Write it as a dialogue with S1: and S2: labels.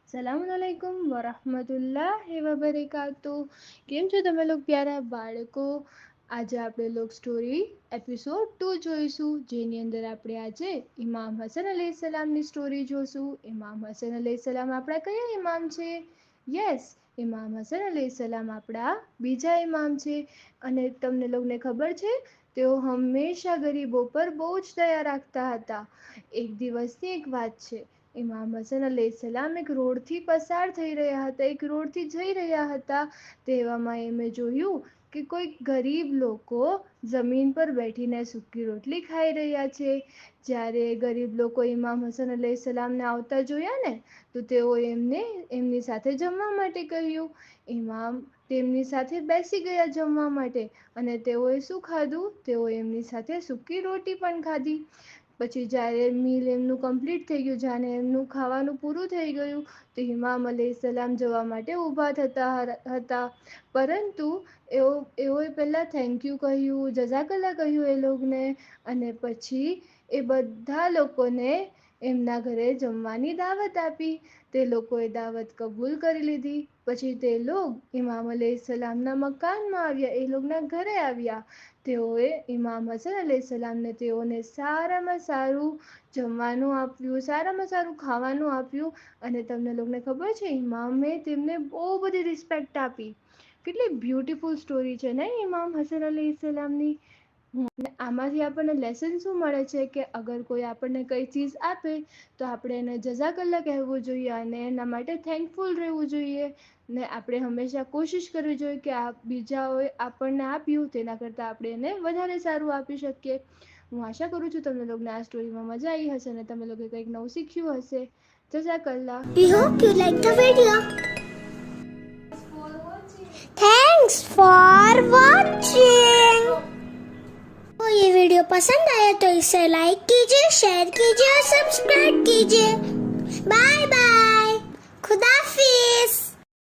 S1: સલામુઅલૈકુમ વરહમતુલ્લાહિ વબરકાતુ। કેમ છો તમે લોગ પ્યારા બાળકો? આજે આપણે લોગ સ્ટોરી એપિસોડ 2 જોઈશું, જેની અંદર આપણે આજે ઇમામ હસન અલૈહિસ્સલામની સ્ટોરી જોઈશું। ઇમામ હસન અલૈહિસ્સલામ આપણા કયા ઇમામ છે? યસ, ઇમામ હસન અલૈહિસ્સલામ આપણા બીજા ઇમામ છે। અને તમને લોગને ખબર છે, તેઓ હંમેશા ગરીબો પર બહુ જ દયા રાખતા હતા। એક દિવસની એક વાત છે, ઇમામ હસન અલૈહિસ્સલામ એક રોડથી પસાર થઈ રહ્યા હતા, એક રોડથી જઈ રહ્યા હતા। તેવામાં એમણે જોયું કે કોઈ ગરીબ લોકો જમીન પર બેઠીને સૂકી રોટલી ખાઈ રહ્યા છે। જ્યારે ગરીબ લોકો ઇમામ હસન અલૈહિસ્સલામને આવતા જોયા ને, તો તેઓએ એમની સાથે જમવા માટે કહ્યું। ઇમામ તેમની સાથે બેસી ગયા જમવા માટે, અને તેઓએ શું ખાધું? તેઓએ એમની સાથે સૂકી રોટી પણ ખાધી। પછી જ્યારે મીલ એમનું કમ્પ્લીટ થઈ ગયું, જ્યારે એમનું ખાવાનું પૂરું થઈ ગયું, તો ઇમામ અલૈહિસ્સલામ જવા માટે ઊભા થતા હતા। પરંતુ એઓએ પહેલાં થેન્ક યુ કહ્યું, જઝાકલ્લા કહ્યું એ લોકોને, અને પછી એ બધા લોકોને એમના ઘરે જમવાની દાવત આપી। તે લોકોએ દાવત કબૂલ કરી લીધી। પછી તે લોગ ઇમામ અલૈહિસ્સલામના મકાનમાં આવ્યા, એ લોકોના ઘરે આવ્યા। તેઓએ ઇમામ હસન અલૈહિસ્સલામને તેઓને સારામાં સારું જમવાનું આપ્યું, સારામાં સારું ખાવાનું આપ્યું। અને તમને લોકોને ખબર છે, ઇમામે તેમને બહુ બધી રિસ્પેક્ટ આપી। કેટલી બ્યુટીફુલ સ્ટોરી છે ને ઇમામ હસન અલૈહિસ્સલામની। આમાંથી આપણને લેસન શું મળે છે કે અગર કોઈ આપણને કઈ ચીઝ આપે તો આપણે એને જઝાકલ્લા કહેવું જોઈએ અને એના માટે થેન્કફુલ રહેવું જોઈએ। ને આપણે હંમેશા કોશિશ કરવી જોઈએ કે બીજાઓએ આપણને આપ્યું તેના કરતાં આપણે એને વધારે સારું આપી શકીએ। હું આશા કરું છું તમને લોકોને આ સ્ટોરીમાં મજા આવી હશે અને તમે લોકોએ કંઈક નવું શીખ્યું હશે। જઝાકલ્લા।
S2: We hope you liked the video. Thanks for watching. तो ये वीडियो पसंद आया तो इसे लाइक कीजिए, शेयर कीजिए और सब्सक्राइब कीजिए। Bye bye, खुदाफिज।